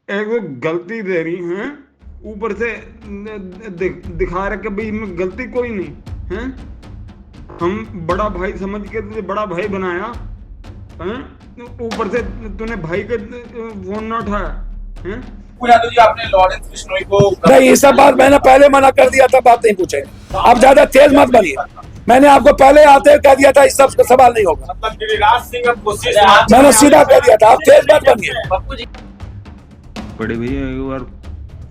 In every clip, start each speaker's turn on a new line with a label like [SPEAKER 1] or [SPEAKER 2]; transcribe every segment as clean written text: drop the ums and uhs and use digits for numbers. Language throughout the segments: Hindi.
[SPEAKER 1] एक वो गलती दे रही हैं, ऊपर से दिखा रहे कि भाई इनमें गलती कोई नहीं है। हम बड़ा भाई समझ के तुझे बड़ा भाई बनाया हैं, ऊपर से तूने भाई के फोन ना उठाया हैं।
[SPEAKER 2] यादव जी, आपने लॉरेंस बिश्नोई को
[SPEAKER 3] नहीं, ये सब बात मैंने पहले मना कर दिया था, बात नहीं पूछेंगे। आप ज्यादा तेज मत बनिए। मैंने आपको पहले आते हुए कह दिया था, इस सब सवाल नहीं होगा।
[SPEAKER 2] मतलब गिरिराज सिंह अब कोशिश
[SPEAKER 3] मैंने सीधा कह दिया था, आप तेज मत बनिए।
[SPEAKER 2] पप्पू जी
[SPEAKER 1] बड़े भैया एक बार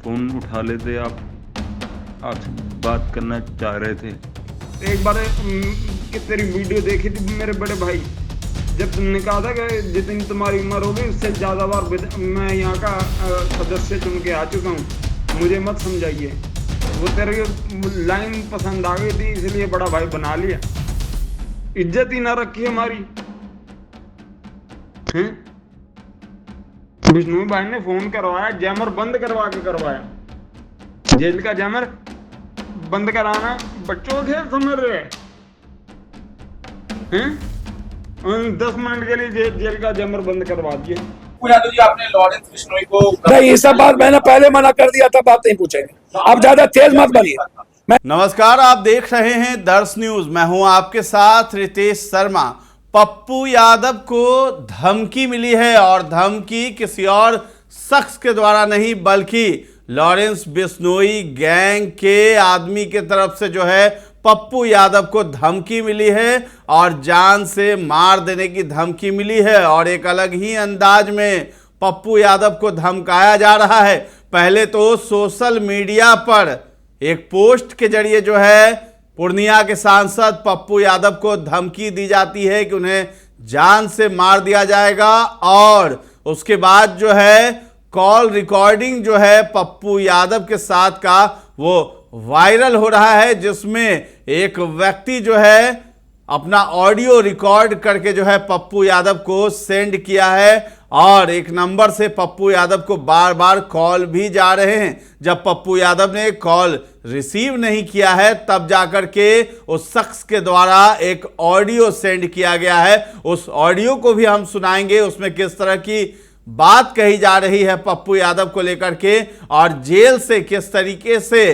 [SPEAKER 1] फोन उठा लेते, आपसे बात करना चाह रहे थे। एक बार कि तेरी वीडियो देखी थी मेरे बड़े भाई, जब तुमने कहा था कि जितनी तुम्हारी उम्र होगी उससे ज़्यादा बार मैं यहाँ का सदस्य चुन के आ चुका हूँ, मुझे मत समझाइए। वो तेरी लाइन पसंद आ गई थी इसलिए बड़ा भाई बना लिया। इज्जत ही ना रखी हमारी हैं। बिश्नोई भाई ने फोन करवाया, जैमर बंद करवा के करवाया। जेल का जैमर बंद कराना बच्चों के समझ रहे हैं। 10 मिनट के लिए जेल का जैमर बंद करवा दिए।
[SPEAKER 2] यादव जी, आपने लॉरेंस बिश्नोई को
[SPEAKER 3] नहीं, ये सब बात मैंने पहले मना कर दिया था, बात नहीं पूछेंगे। आप ज्यादा तेज मत बनिए।
[SPEAKER 4] नमस्कार, आप देख रहे हैं दर्श न्यूज। मैं हूं आपके साथ रितेश शर्मा। पप्पू यादव को धमकी मिली है और धमकी किसी और शख्स के द्वारा नहीं बल्कि लॉरेंस बिश्नोई गैंग के आदमी के तरफ से जो है पप्पू यादव को धमकी मिली है और जान से मार देने की धमकी मिली है। और एक अलग ही अंदाज में पप्पू यादव को धमकाया जा रहा है। पहले तो सोशल मीडिया पर एक पोस्ट के जरिए जो है पूर्णिया के सांसद पप्पू यादव को धमकी दी जाती है कि उन्हें जान से मार दिया जाएगा। और उसके बाद जो है कॉल रिकॉर्डिंग जो है पप्पू यादव के साथ का वो वायरल हो रहा है, जिसमें एक व्यक्ति जो है अपना ऑडियो रिकॉर्ड करके जो है पप्पू यादव को सेंड किया है और एक नंबर से पप्पू यादव को बार बार कॉल भी जा रहे हैं। जब पप्पू यादव ने कॉल रिसीव नहीं किया है तब जाकर के उस शख्स के द्वारा एक ऑडियो सेंड किया गया है। उस ऑडियो को भी हम सुनाएंगे, उसमें किस तरह की बात कही जा रही है पप्पू यादव को लेकर के और जेल से किस तरीके से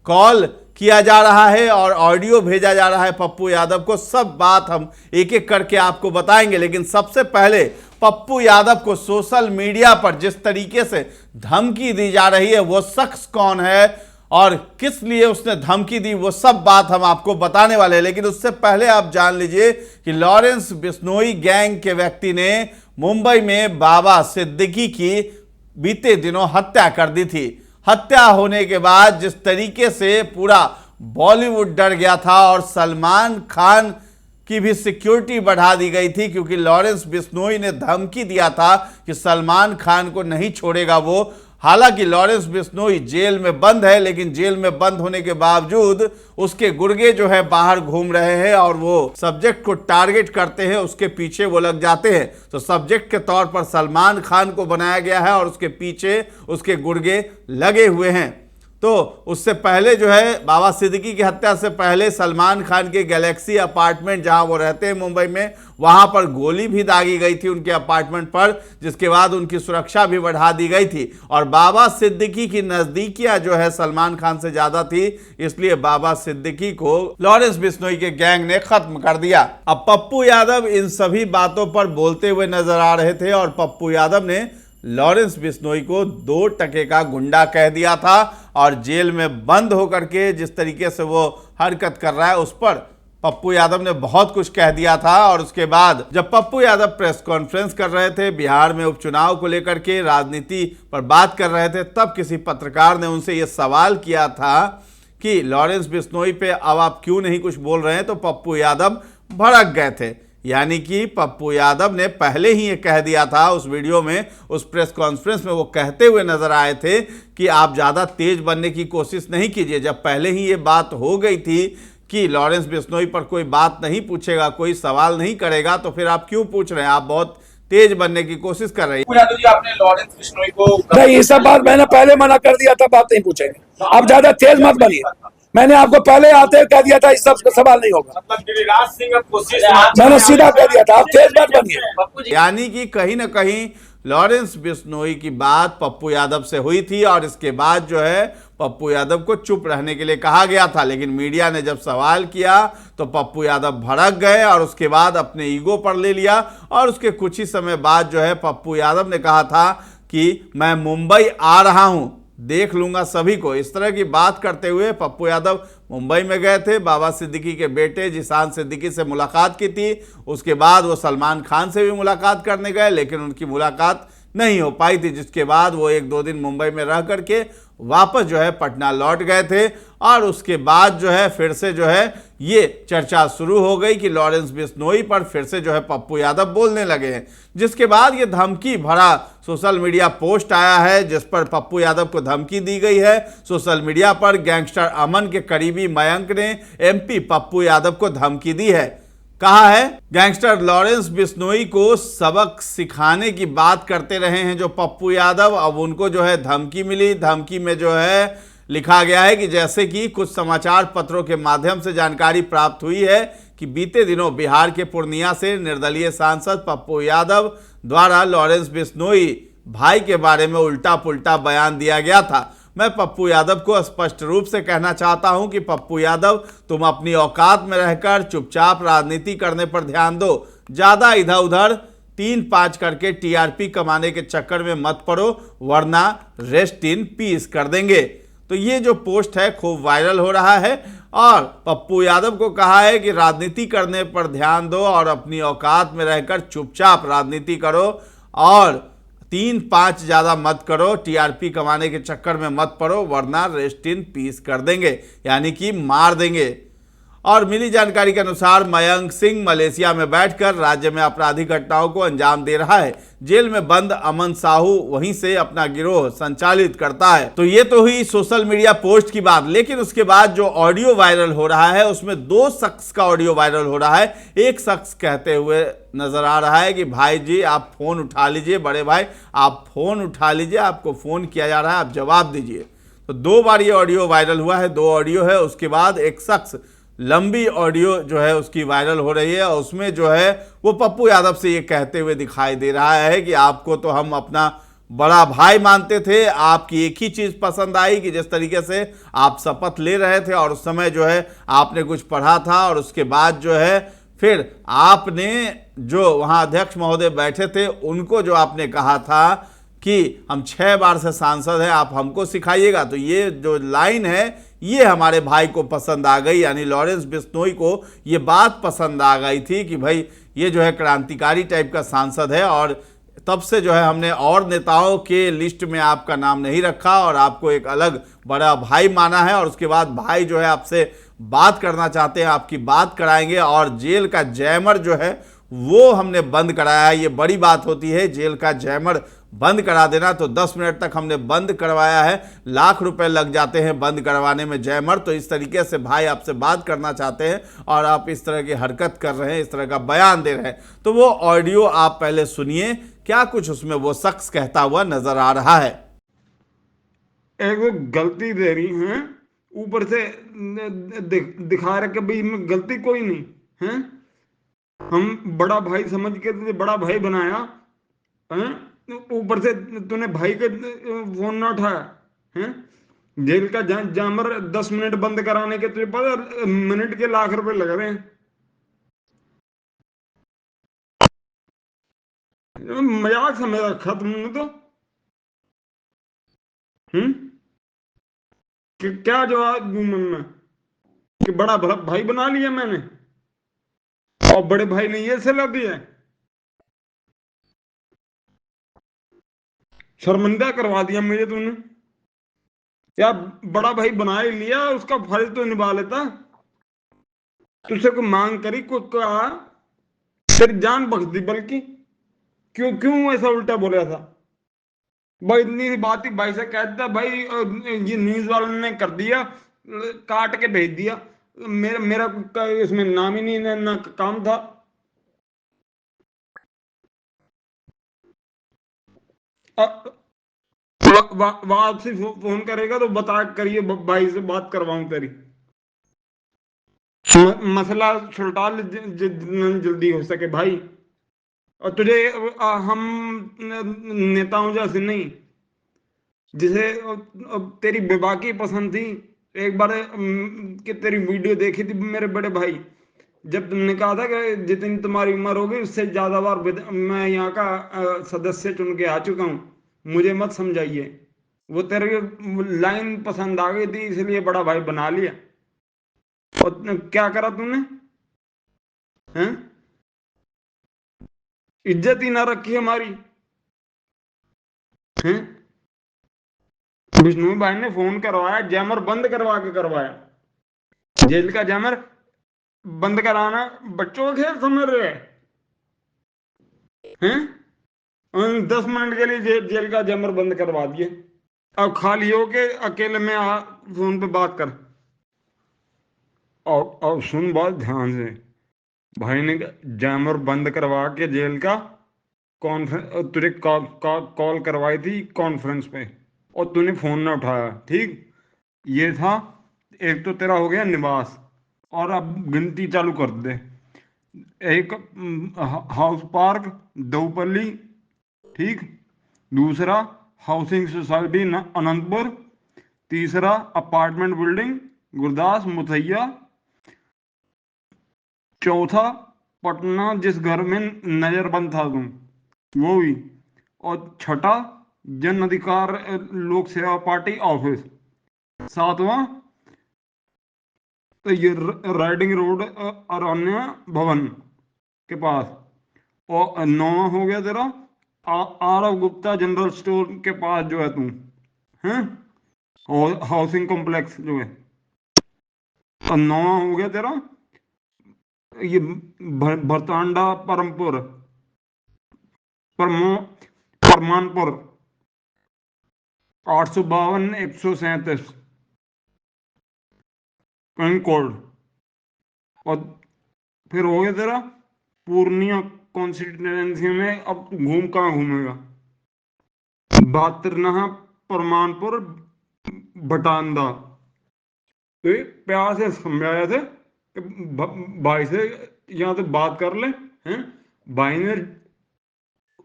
[SPEAKER 4] कॉल किया जा रहा है और ऑडियो भेजा जा रहा है पप्पू यादव को। सब बात हम एक एक करके आपको बताएंगे। लेकिन सबसे पहले पप्पू यादव को सोशल मीडिया पर जिस तरीके से धमकी दी जा रही है वो शख्स कौन है और किस लिए उसने धमकी दी, वो सब बात हम आपको बताने वाले हैं। लेकिन उससे पहले आप जान लीजिए कि लॉरेंस बिश्नोई गैंग के व्यक्ति ने मुंबई में बाबा सिद्दीकी की बीते दिनों हत्या कर दी थी। हत्या होने के बाद जिस तरीके से पूरा बॉलीवुड डर गया था और सलमान खान की भी सिक्योरिटी बढ़ा दी गई थी, क्योंकि लॉरेंस बिश्नोई ने धमकी दिया था कि सलमान खान को नहीं छोड़ेगा वो। हालांकि लॉरेंस बिश्नोई जेल में बंद है, लेकिन जेल में बंद होने के बावजूद उसके गुर्गे जो है बाहर घूम रहे हैं और वो सब्जेक्ट को टारगेट करते हैं, उसके पीछे वो लग जाते हैं। तो सब्जेक्ट के तौर पर सलमान खान को बनाया गया है और उसके पीछे उसके गुर्गे लगे हुए हैं। तो उससे पहले जो है बाबा सिद्दीकी की हत्या से पहले सलमान खान के गैलेक्सी अपार्टमेंट जहां वो रहते हैं मुंबई में, वहां पर गोली भी दागी गई थी उनके अपार्टमेंट पर, जिसके बाद उनकी सुरक्षा भी बढ़ा दी गई थी। और बाबा सिद्दीकी की नजदीकियां जो है सलमान खान से ज्यादा थी, इसलिए बाबा सिद्दीकी को लॉरेंस बिश्नोई के गैंग ने खत्म कर दिया। अब पप्पू यादव इन सभी बातों पर बोलते हुए नजर आ रहे थे और पप्पू यादव ने लॉरेंस बिश्नोई को 2 टके का गुंडा कह दिया था और जेल में बंद होकर के जिस तरीके से वो हरकत कर रहा है उस पर पप्पू यादव ने बहुत कुछ कह दिया था। और उसके बाद जब पप्पू यादव प्रेस कॉन्फ्रेंस कर रहे थे बिहार में उपचुनाव को लेकर के, राजनीति पर बात कर रहे थे, तब किसी पत्रकार ने उनसे ये सवाल किया था कि लॉरेंस बिश्नोई पे अब आप क्यों नहीं कुछ बोल रहे हैं, तो पप्पू यादव भड़क गए थे। यानी कि पप्पू यादव ने पहले ही ये कह दिया था उस वीडियो में, उस प्रेस कॉन्फ्रेंस में वो कहते हुए नजर आए थे कि आप ज़्यादा तेज बनने की कोशिश नहीं कीजिए। जब पहले ही ये बात हो गई थी कि लॉरेंस बिश्नोई पर कोई बात नहीं पूछेगा, कोई सवाल नहीं करेगा, तो फिर आप क्यों पूछ रहे हैं? आप बहुत तेज बनने की कोशिश कर रहे हैं।
[SPEAKER 2] यादव जी, आपने लॉरेंस बिश्नोई को
[SPEAKER 3] नहीं, ये सब बात मैंने पहले मना कर दिया था, बात नहीं पूछेंगे। आप ज्यादा तेज मत बनिए। मैंने आपको पहले आते कह दिया था इस सब सवाल नहीं होगा।
[SPEAKER 2] मतलब गिरिराज सिंह अब कोशिश
[SPEAKER 3] मैंने सीधा कह दिया था, आप तेज मत बनिए।
[SPEAKER 4] यानी कि कहीं ना कहीं लॉरेंस बिश्नोई की बात पप्पू यादव से हुई थी और इसके बाद जो है पप्पू यादव को चुप रहने के लिए कहा गया था, लेकिन मीडिया ने जब सवाल किया तो पप्पू यादव भड़क गए और उसके बाद अपने ईगो पर ले लिया और उसके कुछ ही समय बाद जो है पप्पू यादव ने कहा था कि मैं मुंबई आ रहा हूं, देख लूंगा सभी को। इस तरह की बात करते हुए पप्पू यादव मुंबई में गए थे, बाबा सिद्दीकी के बेटे जिशान सिद्दीकी से मुलाकात की थी। उसके बाद वो सलमान खान से भी मुलाकात करने गए, लेकिन उनकी मुलाकात नहीं हो पाई थी, जिसके बाद वो 1-2 दिन मुंबई में रह करके वापस जो है पटना लौट गए थे। और उसके बाद जो है फिर से जो है ये चर्चा शुरू हो गई कि लॉरेंस बिश्नोई पर फिर से जो है पप्पू यादव बोलने लगे हैं, जिसके बाद ये धमकी भरा सोशल मीडिया पोस्ट आया है जिस पर पप्पू यादव को धमकी दी गई है। सोशल मीडिया पर गैंगस्टर अमन के करीबी मयंक ने एमपी पप्पू यादव को धमकी दी है। कहा है गैंगस्टर लॉरेंस बिश्नोई को सबक सिखाने की बात करते रहे हैं जो पप्पू यादव, अब उनको जो है धमकी मिली। धमकी में जो है लिखा गया है कि जैसे कि कुछ समाचार पत्रों के माध्यम से जानकारी प्राप्त हुई है कि बीते दिनों बिहार के पूर्णिया से निर्दलीय सांसद पप्पू यादव द्वारा लॉरेंस बिश्नोई भाई के बारे में उल्टा पुल्टा बयान दिया गया था। मैं पप्पू यादव को स्पष्ट रूप से कहना चाहता हूं कि पप्पू यादव, तुम अपनी औकात में रहकर चुपचाप राजनीति करने पर ध्यान दो, ज्यादा इधर उधर 3-5 करके टीआरपी कमाने के चक्कर में मत पड़ो, वरना रेस्ट इन पीस कर देंगे। तो ये जो पोस्ट है खूब वायरल हो रहा है और पप्पू यादव को कहा है कि राजनीति करने पर ध्यान दो और अपनी औकात में रहकर चुपचाप राजनीति करो और 3-5 ज़्यादा मत करो, टीआरपी कमाने के चक्कर में मत पड़ो, वरना रेस्ट इन पीस कर देंगे, यानी कि मार देंगे। और मिली जानकारी के अनुसार मयंक सिंह मलेशिया में बैठकर राज्य में आपराधिक घटनाओं को अंजाम दे रहा है। जेल में बंद अमन साहू वहीं से अपना गिरोह संचालित करता है। तो ये तो हुई सोशल मीडिया पोस्ट की बात, लेकिन उसके बाद जो ऑडियो वायरल हो रहा है उसमें 2 शख्स का ऑडियो वायरल हो रहा है। एक शख्स कहते हुए नजर आ रहा है कि भाई जी आप फोन उठा लीजिए, बड़े भाई आप फोन उठा लीजिए, आपको फोन किया जा रहा है, आप जवाब दीजिए। तो 2 बार ये ऑडियो वायरल हुआ है, 2 ऑडियो है। उसके बाद एक शख्स लंबी ऑडियो जो है उसकी वायरल हो रही है और उसमें जो है वो पप्पू यादव से ये कहते हुए दिखाई दे रहा है कि आपको तो हम अपना बड़ा भाई मानते थे, आपकी एक ही चीज़ पसंद आई कि जिस तरीके से आप शपथ ले रहे थे और उस समय जो है आपने कुछ पढ़ा था और उसके बाद जो है फिर आपने जो वहाँ अध्यक्ष महोदय बैठे थे उनको जो आपने कहा था कि हम 6 बार से सांसद हैं, आप हमको सिखाइएगा। तो ये जो लाइन है ये हमारे भाई को पसंद आ गई, यानी लॉरेंस बिश्नोई को ये बात पसंद आ गई थी कि भाई ये जो है क्रांतिकारी टाइप का सांसद है और तब से जो है हमने और नेताओं के लिस्ट में आपका नाम नहीं रखा और आपको एक अलग बड़ा भाई माना है। और उसके बाद भाई जो है आपसे बात करना चाहते हैं, आपकी बात कराएंगे और जेल का जैमर जो है वो हमने बंद कराया है। ये बड़ी बात होती है जेल का जैमर बंद करा देना, तो 10 मिनट तक हमने बंद करवाया है, लाख रुपए लग जाते हैं बंद करवाने में जैमर। तो इस तरीके से भाई आपसे बात करना चाहते हैं और आप इस तरह की हरकत कर रहे हैं, इस तरह का बयान दे रहे हैं। तो वो ऑडियो आप पहले सुनिए, क्या कुछ उसमें वो शख्स कहता हुआ नजर आ रहा है।
[SPEAKER 1] एक वो गलती दे रही हैं, ऊपर से दिखा रहे कि भाई इनमें गलती कोई नहीं है, हम बड़ा भाई समझ के तुझे बड़ा भाई बनाया है, ऊपर से तूने भाई के फोन ना उठाया है। जेल का जामर 10 मिनट बंद कराने के तुझे पता मिनट के लाख रुपए लग रहे हैं। मजाक समझ रखा तुमने तो। क्या जवाब दूं मैं कि बड़ा भाई बना लिया मैंने और बड़े भाई ने ये सलाह दी है, शर्मिंदा करवा दिया मुझे तूने। यार बड़ा भाई बना ही लिया, उसका फर्ज तो निभा लेता। तुझसे कोई मांग करी, कोई कहा, तेरी जान बख्श दी, बल्कि क्यों ऐसा उल्टा बोला था भाई। इतनी सी बात ही भाई से कहता भाई ये न्यूज वालों ने कर दिया, काट के भेज दिया, मेरा इसमें नाम ही नहीं ना काम था। वापसी फोन करेगा तो बता करिए भाई से बात करवाऊं तेरी। मसला सुलटा ले जितना जल्दी हो सके भाई। और तुझे हम नेताओं जैसे नहीं, जिसे तेरी बेबाकी पसंद थी। एक बार कि तेरी वीडियो देखी थी मेरे बड़े भाई, जब तुमने कहा था कि जितनी तुम्हारी उम्र होगी उससे ज्यादा बार मैं यहाँ का सदस्य चुन के आ चुका हूँ, मुझे मत समझाइए। वो तेरे लाइन पसंद आ गई थी इसलिए बड़ा भाई बना लिया। और क्या करा तूने? हैं? इज्जत ही ना रखी हमारी। हैं? विष्णु भाई ने फोन करवाया, जैमर बंद करवा के करवाया। जेल का जैमर बंद कराना बच्चों का खेल समझ रहे हैं? 10 मिनट के लिए जेल का जैमर बंद करवा दिए। अब खाली हो के अकेले में फोन पे बात कर। और सुन बात ध्यान से, भाई ने जैमर बंद करवा के जेल का कॉन्फ्रेंस तुझे कॉल करवाई थी कॉन्फ्रेंस पे, और तूने फोन ना उठाया। ठीक, ये था। एक तो तेरा हो गया निवास, और अब गिनती चालू कर दे। एक हाउस पार्क दऊपल्ली, ठीक। दूसरा हाउसिंग सोसाइटी अनंतपुर। तीसरा अपार्टमेंट बिल्डिंग गुरदास मुथैया। चौथा पटना जिस घर में नजरबंद था तुम, वो भी। और छठा जन अधिकार लोक सेवा पार्टी ऑफिस। सातवां तो ये राइडिंग रोड अरण्य भवन के पास। और नौवां हो गया तेरा आरव गुप्ता जनरल स्टोर के पास जो है तू, हैं, हाउसिंग कॉम्प्लेक्स जो है। और नौवां हो गया तेरा ये भरतांडा परमपुर परमानपुर 852-137 पिन कोड। और फिर हो गया तेरा पूर्णिया कॉन्स्टिट्यूएंसी में। अब कहाँ घूमेगा? 72 परमानपुर भटांदा। तो ये प्यार से समझाया थे कि भाई से यहाँ से बात कर ले। हैं? भाई ने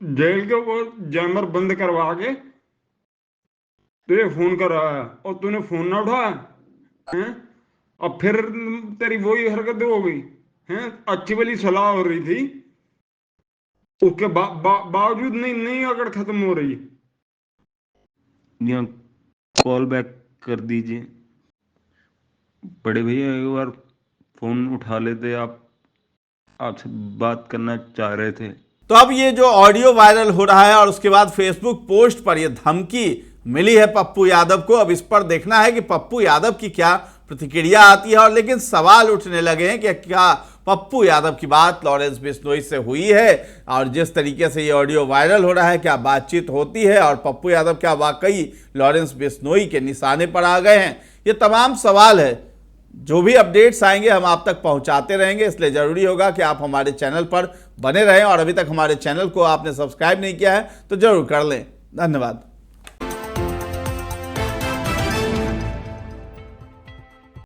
[SPEAKER 1] जेल के वो जैमर बंद करवा के तुझे फोन कर रहा है और तूने फोन ना उठाया। हैं? और फिर तेरी वही हरकत हो गई। हैं? अच्छी वाली सलाह हो रही थी, उसके बावजूद नहीं अगर खत्म हो रही।
[SPEAKER 5] यहाँ कॉल बैक कर दीजिए बड़े भैया, एक बार फोन उठा लेते। आपसे बात करना चाह रहे थे।
[SPEAKER 4] तो अब ये जो ऑडियो वायरल हो रहा है और उसके बाद फेसबुक पोस्ट पर ये धमकी मिली है पप्पू यादव को, अब इस पर देखना है कि पप्पू यादव की क्या प्रतिक्रिया आती है। और लेकिन सवाल उठने लगे हैं कि क्या पप्पू यादव की बात लॉरेंस बिश्नोई से हुई है, और जिस तरीके से ये ऑडियो वायरल हो रहा है क्या बातचीत होती है, और पप्पू यादव क्या वाकई लॉरेंस बिश्नोई के निशाने पर आ गए हैं। ये तमाम सवाल है। जो भी अपडेट्स आएंगे हम आप तक पहुंचाते रहेंगे, इसलिए ज़रूरी होगा कि आप हमारे चैनल पर बने रहें। और अभी तक हमारे चैनल को आपने सब्सक्राइब नहीं किया है तो ज़रूर कर लें। धन्यवाद।